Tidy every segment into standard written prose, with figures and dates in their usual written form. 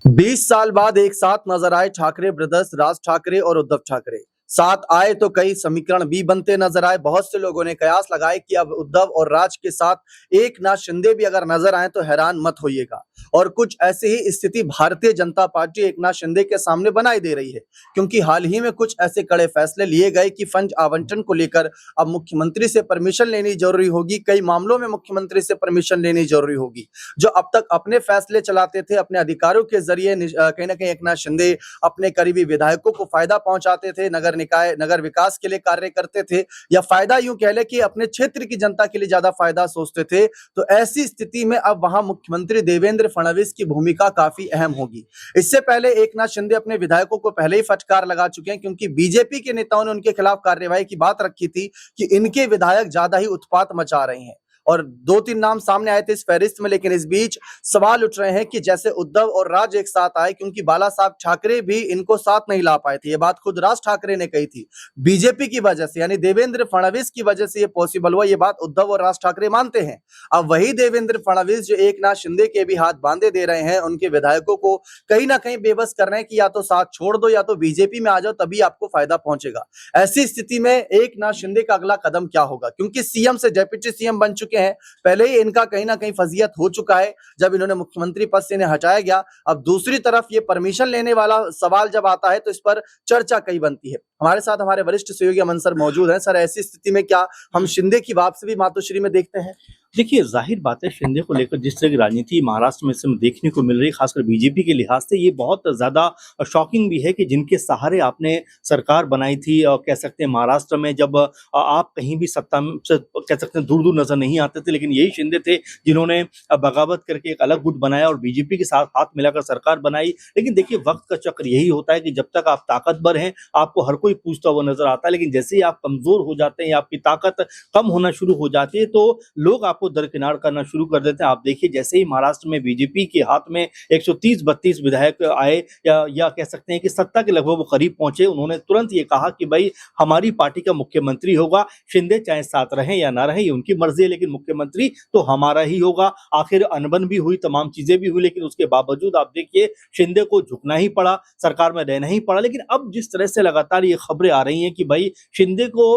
20 साल बाद एक साथ नजर आए ठाकरे ब्रदर्स राज ठाकरे और उद्धव ठाकरे। साथ आए तो कई समीकरण भी बनते नजर आए। बहुत से लोगों ने कयास लगाए कि अब उद्धव और राज के साथ एकनाथ शिंदे भी अगर नजर आए तो हैरान मत होइएगा। और कुछ ऐसी ही स्थिति भारतीय जनता पार्टी एकनाथ शिंदे के सामने बनाई दे रही है, क्योंकि हाल ही में कुछ ऐसे कड़े फैसले लिए गए कि फंड आवंटन को लेकर अब मुख्यमंत्री से परमिशन लेनी जरूरी होगी। कई मामलों में मुख्यमंत्री से परमिशन लेनी जरूरी होगी। जो अब तक अपने फैसले चलाते थे, अपने अधिकारियों के जरिए कहीं ना कहीं एकनाथ शिंदे अपने करीबी विधायकों को फायदा पहुंचाते थे, नगर निकाय नगर विकास के लिए कार्य करते थे, या फायदा यूं कह ले कि अपने क्षेत्र की जनता के लिए ज्यादा फायदा सोचते थे। तो ऐसी स्थिति में अब वहां मुख्यमंत्री देवेंद्र फडणवीस की भूमिका काफी अहम होगी। इससे पहले एकनाथ शिंदे अपने विधायकों को पहले ही फटकार लगा चुके हैं, क्योंकि बीजेपी के नेताओं ने उनके खिलाफ कार्यवाही की बात रखी थी कि इनके विधायक ज्यादा ही उत्पात मचा रहे हैं। और 2-3 नाम सामने आए थे इस फहरिस्त में, लेकिन इस बीच सवाल उठ रहे हैं कि जैसे उद्धव और राज एक साथ आए, क्योंकि बाला साहब ठाकरे भी इनको साथ नहीं ला पाए थे। ये बात खुद राज ठाकरे ने कही थी। बीजेपी की वजह से, यानी देवेंद्र फडणवीस की वजह से ये पॉसिबल हुआ, ये बात उद्धव और राज ठाकरे मानते हैं। अब वही देवेंद्र फडणवीस जो एकनाथ शिंदे के भी हाथ बांधे दे रहे हैं, उनके विधायकों को कहीं ना कहीं बेबस कर रहे हैं कि या तो साथ छोड़ दो या तो बीजेपी में आ जाओ, तभी आपको फायदा पहुंचेगा। ऐसी स्थिति में एकनाथ शिंदे का अगला कदम क्या होगा, क्योंकि सीएम से डेप्यूटी सीएम बन चुके हैं। पहले ही इनका कहीं ना कहीं फजीयत हो चुका है जब इन्होंने मुख्यमंत्री पद से इन्हें हटाया गया। अब दूसरी तरफ ये परमिशन लेने वाला सवाल जब आता है तो इस पर चर्चा कई बनती है। हमारे साथ हमारे वरिष्ठ सहयोगी अमन सर मौजूद हैं। सर, ऐसी स्थिति में क्या हम शिंदे की वापसी भी मातोश्री में देखते हैं? देखिए, जाहिर बात है शिंदे को लेकर जिस तरह की राजनीति महाराष्ट्र में इस समय देखने को मिल रही है, खासकर बीजेपी के लिहाज से ये बहुत ज्यादा शॉकिंग भी है कि जिनके सहारे आपने सरकार बनाई थी, और कह सकते हैं महाराष्ट्र में जब आप कहीं भी सत्ता से कह सकते हैं दूर दूर नजर नहीं आते थे, लेकिन यही शिंदे थे जिन्होंने बगावत करके एक अलग गुट बनाया और बीजेपी के साथ हाथ मिलाकर सरकार बनाई। लेकिन देखिए, वक्त का चक्र यही होता है कि जब तक आप ताकतवर हैं आपको हर कोई पूछता हुआ नजर आता है, लेकिन जैसे ही आप कमजोर हो जाते हैं या आपकी ताकत कम होना शुरू हो जाती है तो लोग आपको दरकिनार करना शुरू कर देते हैं। आप देखिए, जैसे ही महाराष्ट्र में बीजेपी के हाथ में 130-32 विधायक आए, या कह सकते हैं कि सत्ता के लगभग वो करीब पहुंचे, उन्होंने तुरंत ये कहा कि भाई हमारी पार्टी का मुख्यमंत्री होगा, शिंदे चाहे साथ रहें या ना रहें ये उनकी मर्जी है, लेकिन मुख्यमंत्री तो हमारा ही होगा। आखिर अनबन भी हुई, तमाम चीजें भी हुई, लेकिन उसके बावजूद आप देखिए शिंदे को झुकना ही पड़ा, सरकार में रहना ही पड़ा। लेकिन अब जिस तरह से लगातार ये खबरें आ रही हैं कि भाई शिंदे को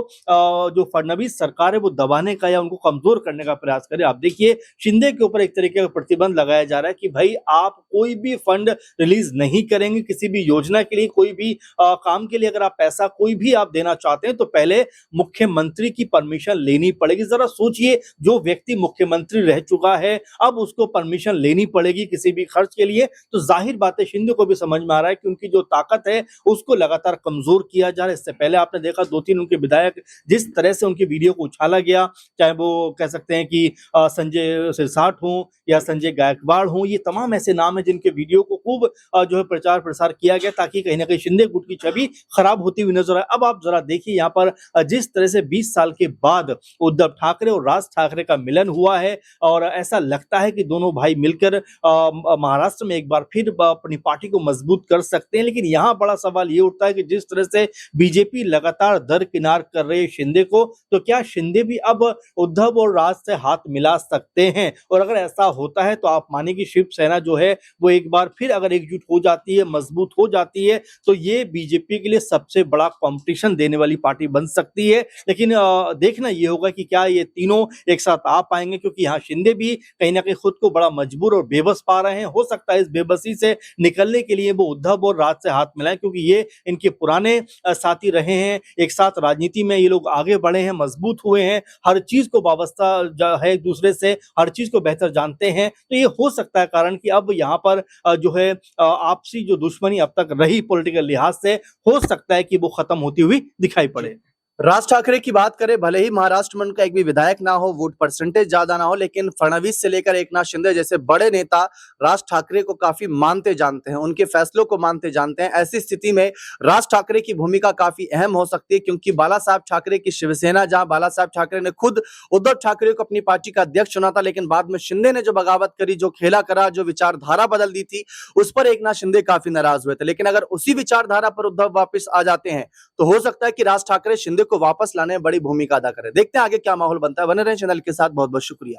जो फडणवीस सरकार है वो दबाने का या उनको कमजोर करने का प्रयास करे, आप देखिए शिंदे के ऊपर एक तरीके का प्रतिबंध लगाया जा रहा है कि भाई आप कोई भी फंड रिलीज नहीं करेंगे, किसी भी योजना के लिए, कोई भी काम के लिए अगर आप पैसा कोई भी आप देना चाहते हैं तो पहले मुख्यमंत्री की परमिशन लेनी पड़ेगी। जरा सोचिए, जो व्यक्ति मुख्यमंत्री रह चुका है अब उसको परमिशन लेनी पड़ेगी किसी भी खर्च के लिए, तो जाहिर बात है शिंदे को भी समझ में आ रहा है कि उनकी जो ताकत है उसको लगातार कमजोर किया जा रहा है। इससे पहले आपने देखा 2-3 उनके विधायक जिस तरह से उनकी वीडियो को उछाला गया, चाहे वो कह सकते हैं कि संजय सिरसाट हो या संजय गायकवाड़ हो, ये तमाम ऐसे नाम हैं जिनके वीडियो को खूब जो है प्रचार प्रसार किया गया ताकि कहीं ना कहीं शिंदे गुट की छवि खराब होती हुई नजर आए। अब आप जरा देखिए यहाँ पर जिस तरह से 20 साल के बाद उद्धव ठाकरे और राज ठाकरे का मिलन हुआ है और ऐसा लगता है कि दोनों भाई मिलकर महाराष्ट्र में एक बार फिर अपनी पार्टी को मजबूत कर सकते हैं। लेकिन यहाँ बड़ा सवाल ये उठता है कि जिस तरह से बीजेपी लगातार दरकिनार कर रही है शिंदे को, तो क्या शिंदे भी अब उद्धव और राज से हाथ मिला सकते हैं? और अगर ऐसा होता है तो आप माने कि शिवसेना जो है वो एक बार फिर अगर एकजुट हो जाती है, मजबूत हो जाती है, तो ये बीजेपी के लिए सबसे बड़ा कंपटीशन देने वाली पार्टी बन सकती है। लेकिन देखना ये होगा कि क्या ये तीनों एक साथ आ पाएंगे, क्योंकि यहाँ शिंदे भी कहीं ना कहीं खुद को बड़ा मजबूर और बेबस पा रहे हैं। हो सकता है इस बेबसी से निकलने के लिए वो उद्धव और राज से हाथ मिलाएं, क्योंकि ये इनके पुराने साथी रहे हैं, एक साथ राजनीति में ये लोग आगे बढ़े हैं, मजबूत हुए हैं, हर चीज को वाबस्ता है एक दूसरे से, हर चीज को बेहतर जानते हैं। तो ये हो सकता है कारण कि अब यहाँ पर जो है आपसी जो दुश्मनी अब तक रही पॉलिटिकल लिहाज से, हो सकता है कि वो खत्म होती हुई दिखाई पड़े। राज ठाकरे की बात करें, भले ही महाराष्ट्र में उनका एक भी विधायक ना हो, वोट परसेंटेज ज्यादा ना हो, लेकिन फडणवीस से लेकर एकनाथ शिंदे जैसे बड़े नेता राज ठाकरे को काफी मानते जानते हैं, उनके फैसलों को मानते जानते हैं। ऐसी स्थिति में राज ठाकरे की भूमिका काफी अहम हो सकती है, क्योंकि बाला साहब ठाकरे की शिवसेना, जहां बाला साहब ठाकरे ने खुद उद्धव ठाकरे को अपनी पार्टी का अध्यक्ष चुना था, लेकिन बाद में शिंदे ने जो बगावत करी, जो खेला करा, जो विचारधारा बदल दी थी, उस पर एकनाथ शिंदे काफी नाराज हुए थे। लेकिन अगर उसी विचारधारा पर उद्धव वापस आ जाते हैं तो हो सकता है कि राज ठाकरे शिंदे को वापस लाने में बड़ी भूमिका अदा करें। देखते हैं आगे क्या माहौल बनता है। बने रहें चैनल के साथ। बहुत बहुत शुक्रिया।